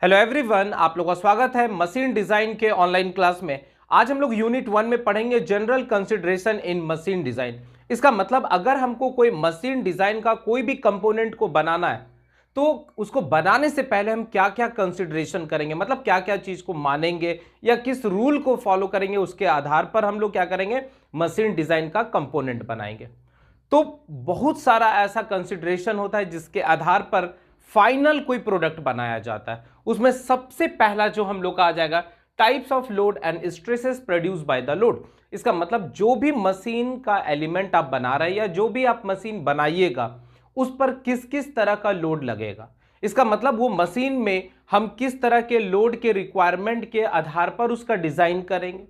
Hello everyone, आप लोगों का स्वागत है मशीन डिजाइन के ऑनलाइन क्लास में। आज हम लोग यूनिट 1 में पढ़ेंगे general consideration in machine design. इसका मतलब अगर हमको कोई मशीन डिजाइन का कोई भी कंपोनेंट को बनाना है तो उसको बनाने से पहले हम क्या क्या कंसिडरेशन करेंगे, मतलब क्या क्या चीज को मानेंगे या किस रूल को फॉलो करेंगे, उसके आधार पर हम लोग क्या करेंगे, मशीन डिजाइन का कंपोनेंट बनाएंगे। तो बहुत सारा ऐसा कंसिडरेशन होता है जिसके आधार पर फाइनल कोई प्रोडक्ट बनाया जाता है। उसमें सबसे पहला जो हम लोग का आ जाएगा, types of load and stresses produce by the load. इसका मतलब जो भी मशीन का एलिमेंट आप बना रहे हैं या जो भी आप मशीन बनाइएगा उस पर किस किस तरह का लोड लगेगा। इसका मतलब वो मशीन में हम किस तरह के लोड के रिक्वायरमेंट के आधार पर उसका डिजाइन करेंगे।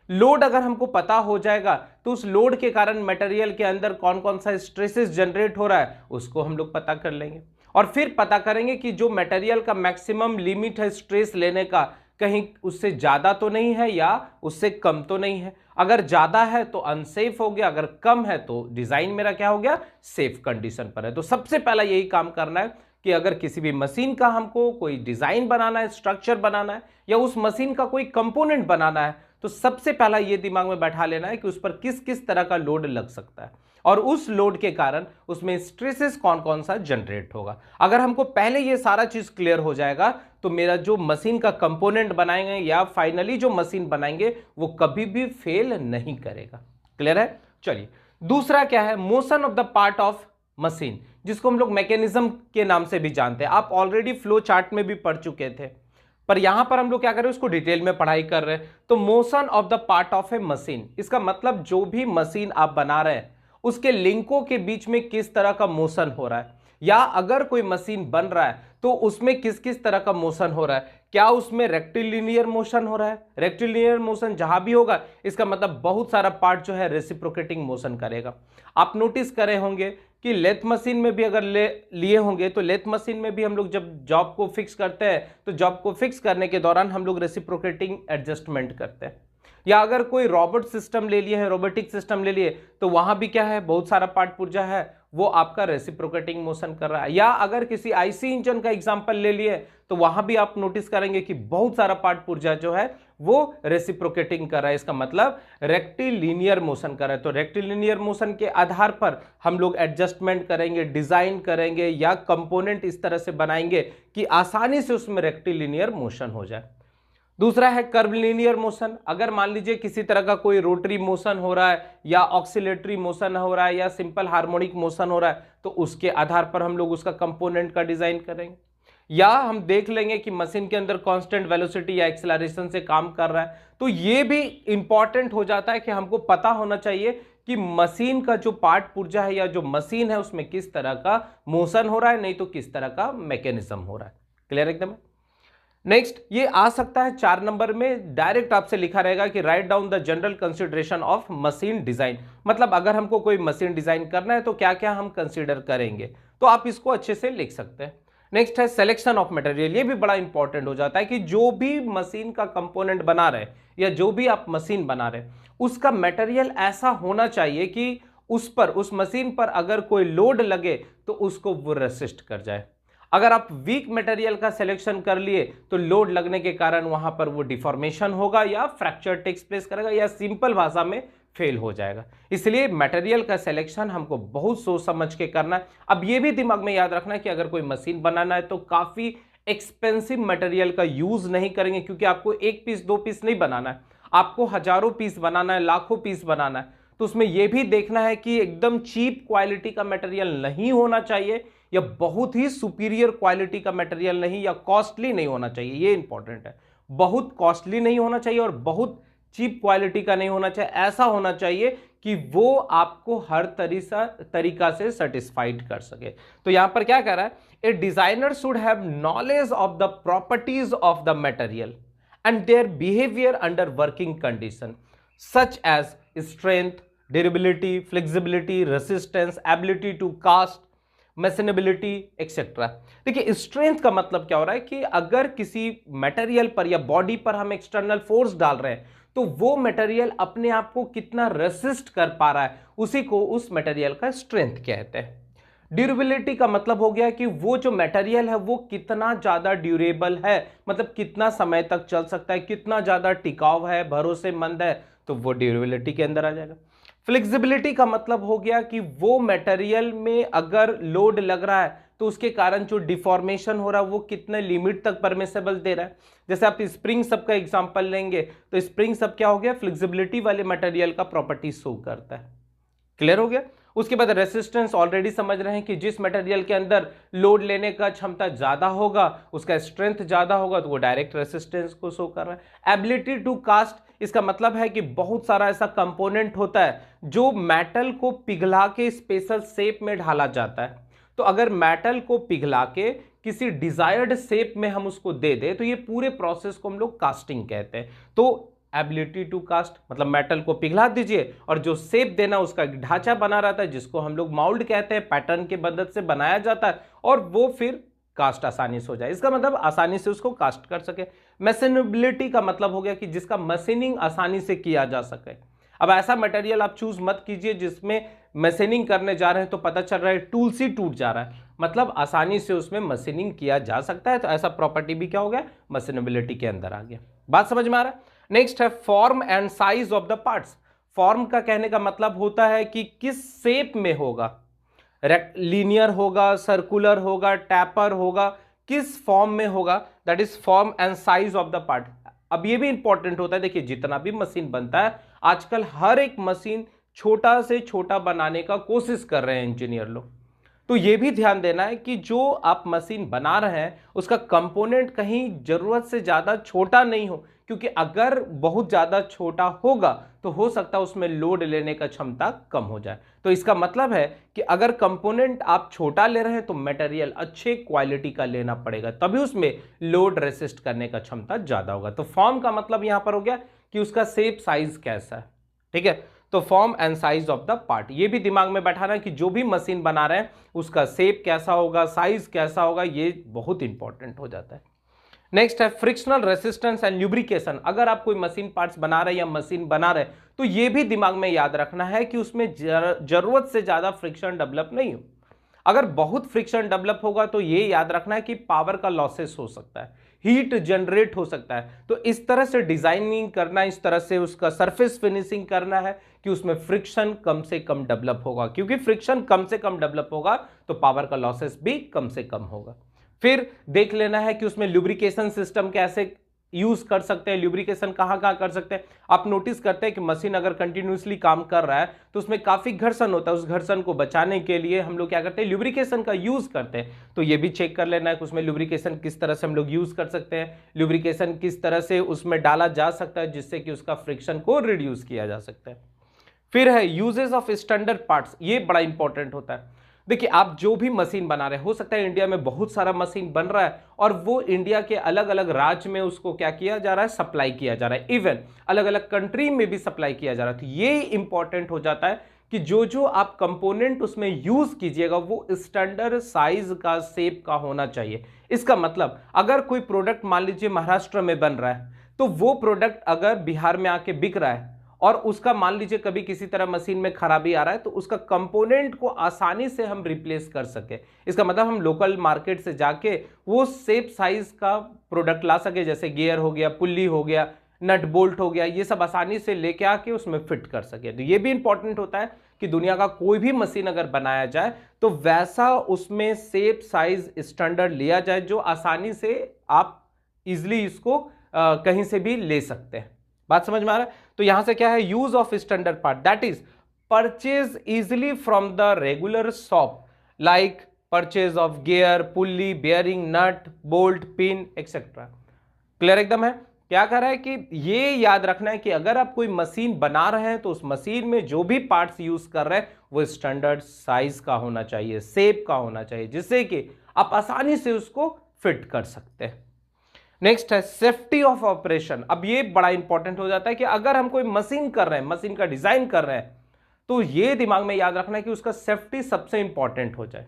लोड अगर हमको पता हो जाएगा तो उस लोड के कारण मटेरियल के अंदर कौन कौन सा स्ट्रेसेस जनरेट हो रहा है उसको हम लोग पता कर लेंगे और फिर पता करेंगे कि जो मटेरियल का मैक्सिमम लिमिट है स्ट्रेस लेने का, कहीं उससे ज्यादा तो नहीं है या उससे कम तो नहीं है। अगर ज्यादा है तो अनसेफ हो गया, अगर कम है तो डिजाइन मेरा क्या हो गया, सेफ कंडीशन पर है। तो सबसे पहला यही काम करना है कि अगर किसी भी मशीन का हमको कोई डिजाइन बनाना है, स्ट्रक्चर बनाना है या उस मशीन का कोई कंपोनेंट बनाना है तो सबसे पहला ये दिमाग में बैठा लेना है कि उस पर किस किस तरह का लोड लग सकता है और उस लोड के कारण उसमें स्ट्रेसेस कौन कौन सा जनरेट होगा। अगर हमको पहले ये सारा चीज क्लियर हो जाएगा तो मेरा जो मशीन का कंपोनेंट बनाएंगे या फाइनली जो मशीन बनाएंगे वो कभी भी फेल नहीं करेगा। क्लियर है? चलिए, दूसरा क्या है, motion of the part of machine, जिसको हम लोग मैकेनिज्म के नाम से भी जानते हैं। आप ऑलरेडी फ्लो चार्ट में भी पढ़ चुके थे, पर यहां पर हम लोग क्या कर रहे हैं, उसको डिटेल में पढ़ाई कर रहे हैं। तो motion of the part of A machine, इसका मतलब जो भी मशीन आप बना रहे हैं उसके लिंकों के बीच में किस तरह का मोशन हो रहा है, या अगर कोई मशीन बन रहा है तो उसमें किस किस तरह का मोशन हो रहा है। क्या उसमें रेक्टिलिनियर मोशन हो रहा है? रेक्टिलिनियर मोशन जहां भी होगा इसका मतलब बहुत सारा पार्ट जो है रेसिप्रोकेटिंग मोशन करेगा। आप नोटिस करे होंगे कि लेथ मशीन में भी अगर लिए होंगे तो लेथ मशीन में भी हम लोग जब जॉब को फिक्स करते हैं तो जॉब को फिक्स करने के दौरान हम लोग रेसिप्रोकेटिंग एडजस्टमेंट करते हैं। या अगर कोई रोबोट सिस्टम ले लिए है, रोबोटिक सिस्टम ले लिए, तो वहां भी क्या है, बहुत सारा पार्ट पुर्जा है वो आपका रेसिप्रोकेटिंग मोशन कर रहा है। या अगर किसी आईसी इंजन का एग्जांपल ले लिए तो वहां भी आप नोटिस करेंगे कि बहुत सारा पार्ट पुर्जा जो है वो रेसिप्रोकेटिंग कर रहा है। इसका मतलब रेक्टिलिनियर मोशन कर रहा है। तो रेक्टिलिनियर मोशन के आधार पर हम लोग एडजस्टमेंट करेंगे, डिजाइन करेंगे या कंपोनेंट इस तरह से बनाएंगे कि आसानी से उसमें रेक्टिलिनियर मोशन हो जाए। दूसरा है कर्वलिनियर मोशन। अगर मान लीजिए किसी तरह का कोई रोटरी मोशन हो रहा है या ऑक्सिलेटरी मोशन हो रहा है या सिंपल हार्मोनिक मोशन हो रहा है तो उसके आधार पर हम लोग उसका कंपोनेंट का डिजाइन करेंगे। या हम देख लेंगे कि मशीन के अंदर कांस्टेंट वेलोसिटी या एक्सेलरेशन से काम कर रहा है, तो ये भी इंपॉर्टेंट हो जाता है कि हमको पता होना चाहिए कि मशीन का जो पार्ट पुर्जा है या जो मशीन है उसमें किस तरह का मोशन हो रहा है, नहीं तो किस तरह का मैकेनिज्म हो रहा है। क्लियर एकदम? नेक्स्ट ये आ सकता है 4 नंबर में, डायरेक्ट आपसे लिखा रहेगा कि write down the general consideration of machine design. मतलब अगर हमको कोई मशीन डिजाइन करना है तो क्या क्या हम कंसीडर करेंगे, तो आप इसको अच्छे से लिख सकते हैं। नेक्स्ट है सिलेक्शन ऑफ मटेरियल। ये भी बड़ा इंपॉर्टेंट हो जाता है कि जो भी मशीन का कंपोनेंट बना रहे या जो भी आप मशीन बना रहे उसका मटेरियल ऐसा होना चाहिए कि उस मशीन पर अगर कोई लोड लगे तो उसको वो रेसिस्ट कर जाए। अगर आप वीक मटेरियल का सिलेक्शन कर लिए तो लोड लगने के कारण वहां पर वो डिफॉर्मेशन होगा या फ्रैक्चर टेक्स प्लेस करेगा या सिंपल भाषा में फेल हो जाएगा। इसलिए मटेरियल का सिलेक्शन हमको बहुत सोच समझ के करना है। अब ये भी दिमाग में याद रखना है कि अगर कोई मशीन बनाना है तो काफी एक्सपेंसिव मटेरियल का यूज नहीं करेंगे, क्योंकि आपको 1 पीस 2 पीस नहीं बनाना है, आपको हजारों पीस बनाना है, लाखों पीस बनाना है। तो उसमें यह भी देखना है कि एकदम चीप क्वालिटी का मटेरियल नहीं होना चाहिए या बहुत ही सुपीरियर क्वालिटी का मटेरियल नहीं, या कॉस्टली नहीं होना चाहिए। ये इंपॉर्टेंट है, बहुत कॉस्टली नहीं होना चाहिए और बहुत चीप क्वालिटी का नहीं होना चाहिए। ऐसा होना चाहिए कि वो आपको हर तरीका से सेटिस्फाइड कर सके। तो यहां पर क्या कह रहा है, a designer should have knowledge of the properties of the material and their behaviour under working condition such as strength, durability, flexibility, resistance, ability to cast, machinability etcetera. देखिए, स्ट्रेंथ का मतलब क्या हो रहा है कि अगर किसी मटेरियल पर या बॉडी पर हम एक्सटर्नल फोर्स डाल रहे हैं तो वो मटेरियल अपने आप को कितना रेसिस्ट कर पा रहा है, उसी को उस मटेरियल का स्ट्रेंथ कहते हैं। ड्यूरेबिलिटी का मतलब हो गया कि वो जो मटेरियल है वो कितना ज्यादा ड्यूरेबल है, मतलब कितना समय तक चल सकता है, कितना ज्यादा टिकाऊ है, भरोसेमंद है, तो वो ड्यूरेबिलिटी के अंदर आ जाएगा। फ्लेक्सिबिलिटी का मतलब हो गया कि वो मटेरियल में अगर लोड लग रहा है तो उसके कारण जो डिफॉर्मेशन हो रहा है वो कितने लिमिट तक परमिसेबल दे रहा है। जैसे आप स्प्रिंग सब का एग्जांपल लेंगे तो स्प्रिंग सब क्या हो गया, फ्लेक्सिबिलिटी वाले मटेरियल का प्रॉपर्टी शो करता है। क्लियर हो गया। उसके बाद रेसिस्टेंस ऑलरेडी समझ रहे हैं कि जिस मटेरियल के अंदर लोड लेने का क्षमता ज्यादा होगा, उसका स्ट्रेंथ ज्यादा होगा, तो वो डायरेक्ट रेसिस्टेंस को शो कर रहा है। एबिलिटी टू कास्ट, इसका मतलब है कि बहुत सारा ऐसा कंपोनेंट होता है जो मेटल को पिघला के स्पेशल शेप में ढाला जाता है। तो अगर मेटल को पिघला के किसी डिजायर्ड शेप में हम उसको दे दे तो ये पूरे प्रोसेस को हम लोग कास्टिंग कहते हैं। तो एबिलिटी टू कास्ट मतलब मेटल को पिघला दीजिए और जो शेप देना उसका एक ढांचा बना रहता है जिसको हम लोग माउल्ड कहते हैं, पैटर्न की मदद से बनाया जाता है और वो फिर कास्ट आसानी से हो जाए। इसका मतलब आसानी से उसको कास्ट कर सके। मैशिनेबिलिटी का मतलब हो गया कि जिसका मशीनिंग आसानी से किया जा सके। अब ऐसा मटेरियल आप चूज मत कीजिए जिसमें मशीनिंग करने जा रहे हैं तो पता चल रहा है टूल से टूट जा रहा है, मतलब आसानी से उसमें मशीनिंग किया जा सकता है। तो ऐसा प्रॉपर्टी भी क्या हो गया, मशीनेबिलिटी के अंदर आ गया। बात समझ में आ रहा है। नेक्स्ट है form and size of the parts. Form का कहने का मतलब होता है कि किस शेप में होगा, लीनियर होगा, सर्कुलर होगा, टैपर होगा, किस फॉर्म में होगा, that is form and size of the part. अब ये भी इंपॉर्टेंट होता है, देखिए जितना भी मशीन बनता है आजकल हर एक मशीन छोटा से छोटा बनाने का कोशिश कर रहे हैं इंजीनियर लोग। तो ये भी ध्यान देना है कि जो आप मशीन बना रहे हैं उसका कंपोनेंट कहीं जरूरत से ज्यादा छोटा नहीं हो, क्योंकि अगर बहुत ज्यादा छोटा होगा तो हो सकता है उसमें लोड लेने का क्षमता कम हो जाए। तो इसका मतलब है कि अगर कंपोनेंट आप छोटा ले रहे हैं तो मटेरियल अच्छे क्वालिटी का लेना पड़ेगा, तभी उसमें लोड रेसिस्ट करने का क्षमता ज्यादा होगा। तो फॉर्म का मतलब यहां पर हो गया कि उसका शेप साइज कैसा है, ठीक है। तो form and size of the part, ये भी दिमाग में बैठाना है कि जो भी मशीन बना रहे हैं उसका शेप कैसा होगा, साइज कैसा होगा, ये बहुत इंपॉर्टेंट हो जाता है। नेक्स्ट है फ्रिक्शनल रेसिस्टेंस एंड ल्यूब्रिकेशन। अगर आप कोई मशीन पार्ट्स बना रहे हैं या मशीन बना रहे हैं तो ये भी दिमाग में याद रखना है कि उसमें जरूरत से ज्यादा फ्रिक्शन डेवलप नहीं हो। अगर बहुत फ्रिक्शन डेवलप होगा तो ये याद रखना है कि पावर का लॉसेस हो सकता है, हीट जनरेट हो सकता है। तो इस तरह से डिजाइनिंग करना, इस तरह से उसका सरफेस फिनिशिंग करना है कि उसमें फ्रिक्शन कम से कम डेवलप होगा, क्योंकि फ्रिक्शन कम से कम डेवलप होगा तो पावर का लॉसेस भी कम से कम होगा। फिर देख लेना है कि उसमें लुब्रिकेशन सिस्टम कैसे यूज कर सकते हैं, लुब्रिकेशन कहां कहां कर सकते हैं। आप नोटिस करते हैं कि मशीन अगर कंटिन्यूसली काम कर रहा है तो उसमें काफी घर्षण होता है, उस घर्षण को बचाने के लिए हम लोग क्या करते हैं, लुब्रिकेशन का यूज करते हैं। तो ये भी चेक कर लेना है कि उसमें लुब्रिकेशन किस तरह से हम लोग यूज कर सकते हैं, लुब्रिकेशन किस तरह से उसमें डाला जा सकता है जिससे कि उसका फ्रिक्शन को रिड्यूस किया जा सकता है। फिर है यूजेस ऑफ स्टैंडर्ड पार्ट्स, ये बड़ा इंपॉर्टेंट होता है। देखिए आप जो भी मशीन बना रहे हैं, हो सकता है इंडिया में बहुत सारा मशीन बन रहा है और वो इंडिया के अलग अलग राज्य में उसको क्या किया जा रहा है, सप्लाई किया जा रहा है, इवन अलग अलग कंट्री में भी सप्लाई किया जा रहा है। तो ये इंपॉर्टेंट हो जाता है कि जो जो आप कंपोनेंट उसमें यूज कीजिएगा वो स्टैंडर्ड साइज का, शेप का होना चाहिए। इसका मतलब अगर कोई प्रोडक्ट मान लीजिए महाराष्ट्र में बन रहा है तो वो प्रोडक्ट अगर बिहार में आके बिक रहा है और उसका मान लीजिए कभी किसी तरह मशीन में खराबी आ रहा है तो उसका कंपोनेंट को आसानी से हम रिप्लेस कर सके। इसका मतलब हम लोकल मार्केट से जाके वो शेप साइज का प्रोडक्ट ला सके, जैसे गियर हो गया, पुल्ली हो गया, नट बोल्ट हो गया, ये सब आसानी से लेके आके उसमें फिट कर सके। तो ये भी इंपॉर्टेंट होता है कि दुनिया का कोई भी मशीन अगर बनाया जाए तो वैसा उसमें शेप साइज स्टैंडर्ड लिया जाए जो आसानी से आप इजिली इसको कहीं से भी ले सकते हैं। बात समझ में आ रहा है। तो यहां से क्या है, use of standard part, that is purchase easily from the regular shop, like purchase of gear, pulley, bearing, nut, bolt, pin et cetera. Clear एकदम है। क्या कर रहा है कि ये याद रखना है कि अगर आप कोई मशीन बना रहे हैं तो उस मशीन में जो भी पार्ट्स यूज कर रहे हैं वो स्टैंडर्ड साइज का होना चाहिए, शेप का होना चाहिए, जिससे कि आप आसानी से उसको फिट कर सकते हैं। नेक्स्ट है सेफ्टी ऑफ ऑपरेशन। अब ये बड़ा इंपॉर्टेंट हो जाता है कि अगर हम कोई मशीन कर रहे हैं, मशीन का डिजाइन कर रहे हैं, तो ये दिमाग में याद रखना है कि उसका सेफ्टी सबसे इंपॉर्टेंट हो जाए।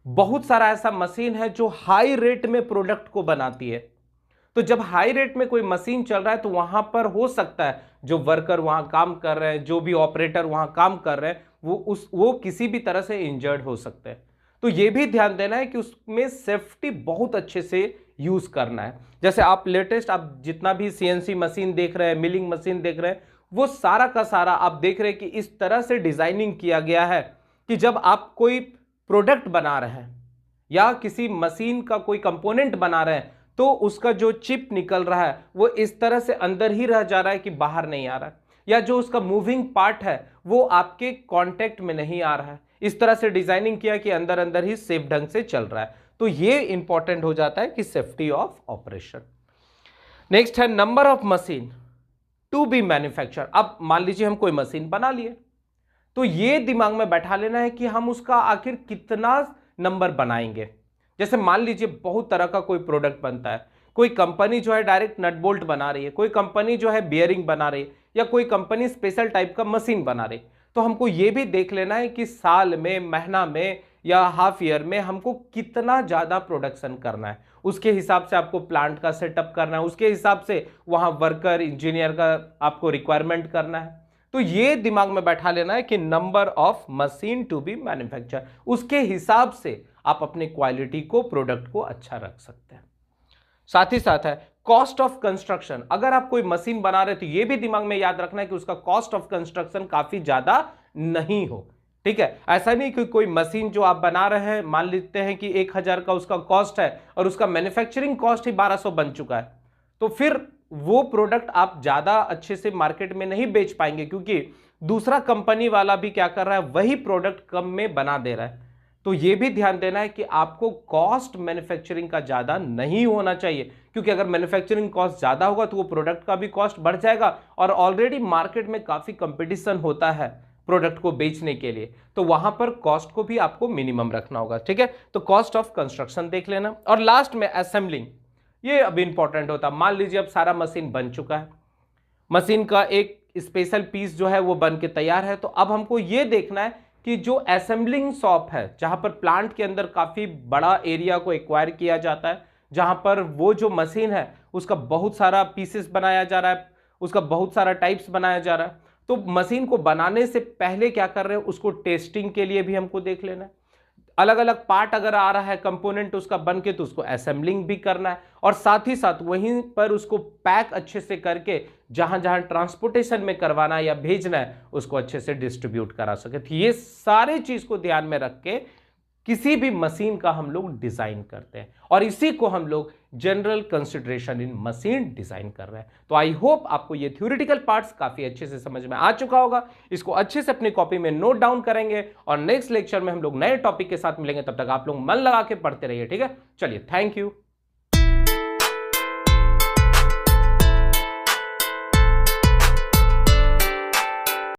बहुत सारा ऐसा मशीन है जो हाई रेट में प्रोडक्ट को बनाती है, तो जब हाई रेट में कोई मशीन चल रहा है तो वहां पर हो सकता है जो वर्कर वहां काम कर रहे हैं, जो भी ऑपरेटर वहां काम कर रहे हैं, वो किसी भी तरह से इंजर्ड हो सकते हैं। तो ये भी ध्यान देना है कि उसमें सेफ्टी बहुत अच्छे से यूज करना है। जैसे आप लेटेस्ट आप जितना भी सीएनसी मशीन देख रहे हैं, मिलिंग मशीन देख रहे हैं, वो सारा का सारा आप देख रहे हैं कि इस तरह से डिजाइनिंग किया गया है कि जब आप कोई प्रोडक्ट बना रहे हैं या किसी मशीन का कोई कंपोनेंट बना रहे हैं तो उसका जो चिप निकल रहा है वो इस तरह से अंदर ही रह जा रहा है कि बाहर नहीं आ रहा है, या जो उसका मूविंग पार्ट है वो आपके कांटेक्ट में नहीं आ रहा है। इस तरह से डिजाइनिंग किया कि अंदर अंदर ही सेफ ढंग से चल रहा है। तो ये इंपॉर्टेंट हो जाता है कि सेफ्टी ऑफ ऑपरेशन। नेक्स्ट है number of machine to be manufacture. अब मान लीजिए हम कोई मशीन बना लिए, तो ये दिमाग में बैठा लेना है कि हम उसका आखिर कितना नंबर बनाएंगे। जैसे मान लीजिए बहुत तरह का कोई प्रोडक्ट बनता है, कोई कंपनी जो है डायरेक्ट नट बोल्ट बना रही है, कोई कंपनी जो है बियरिंग बना रही है, या कोई कंपनी स्पेशल टाइप का मशीन बना रही है। तो हमको ये भी देख लेना है कि साल में, महीना में या हाफ ईयर में हमको कितना ज़्यादा प्रोडक्शन करना है। उसके हिसाब से आपको प्लांट का सेटअप करना है, उसके हिसाब से वहाँ वर्कर इंजीनियर का आपको रिक्वायरमेंट करना है। तो ये दिमाग में बैठा लेना है कि number of machine to be manufacture, उसके हिसाब से आप अपने क्वालिटी को, प्रोडक्ट को अच्छा रख सकते हैं। साथ ही साथ है कॉस्ट ऑफ कंस्ट्रक्शन। अगर आप कोई मशीन बना रहे तो ये भी दिमाग में याद रखना है कि उसका कॉस्ट ऑफ कंस्ट्रक्शन काफी ज्यादा नहीं हो। ठीक है, ऐसा नहीं कि कोई मशीन जो आप बना रहे हैं, मान लेते हैं कि 1000 का उसका कॉस्ट है और उसका मैन्युफैक्चरिंग कॉस्ट ही 1200 बन चुका है, तो फिर वो प्रोडक्ट आप ज्यादा अच्छे से मार्केट में नहीं बेच पाएंगे, क्योंकि दूसरा कंपनी वाला भी क्या कर रहा है, वही प्रोडक्ट कम में बना दे रहा है। तो ये भी ध्यान देना है कि आपको कॉस्ट मैन्युफैक्चरिंग का ज्यादा नहीं होना चाहिए, क्योंकि अगर मैन्युफैक्चरिंग कॉस्ट ज्यादा होगा तो वो प्रोडक्ट का भी कॉस्ट बढ़ जाएगा, और ऑलरेडी मार्केट में काफी कंपटीशन होता है प्रोडक्ट को बेचने के लिए, तो वहां पर कॉस्ट को भी आपको मिनिमम रखना होगा। ठीक है, तो कॉस्ट ऑफ कंस्ट्रक्शन देख लेना। और लास्ट में असेंबलिंग, ये अब इंपॉर्टेंट होता है। मान लीजिए अब सारा मशीन बन चुका है, मशीन का एक स्पेशल पीस जो है वो बन के तैयार है, तो अब हमको ये देखना है कि जो असेंबलिंग शॉप है, जहां पर प्लांट के अंदर काफी बड़ा एरिया को एक्वायर किया जाता है, जहां पर वो जो मशीन है उसका बहुत सारा पीसेस बनाया जा रहा है, उसका बहुत सारा टाइप्स बनाया जा रहा है, तो मशीन को बनाने से पहले क्या कर रहे हैं, उसको टेस्टिंग के लिए भी हमको देख लेना है। अलग अलग पार्ट अगर आ रहा है कंपोनेंट उसका बन के, तो उसको असेंबलिंग भी करना है, और साथ ही साथ वहीं पर उसको पैक अच्छे से करके जहां जहां ट्रांसपोर्टेशन में करवाना है या भेजना है उसको अच्छे से डिस्ट्रीब्यूट करा सके। तो ये सारे चीज को ध्यान में रख के किसी भी मशीन का हम लोग डिजाइन करते हैं, और इसी को हम लोग general consideration in machine design कर रहे हैं। तो आई होप आपको ये थ्योरेटिकल पार्ट्स काफी अच्छे से समझ में आ चुका होगा। इसको अच्छे से अपनी कॉपी में नोट डाउन करेंगे, और नेक्स्ट लेक्चर में हम लोग नए टॉपिक के साथ मिलेंगे। तब तक आप लोग मन लगा के पढ़ते रहिए। ठीक है, चलिए, थैंक यू।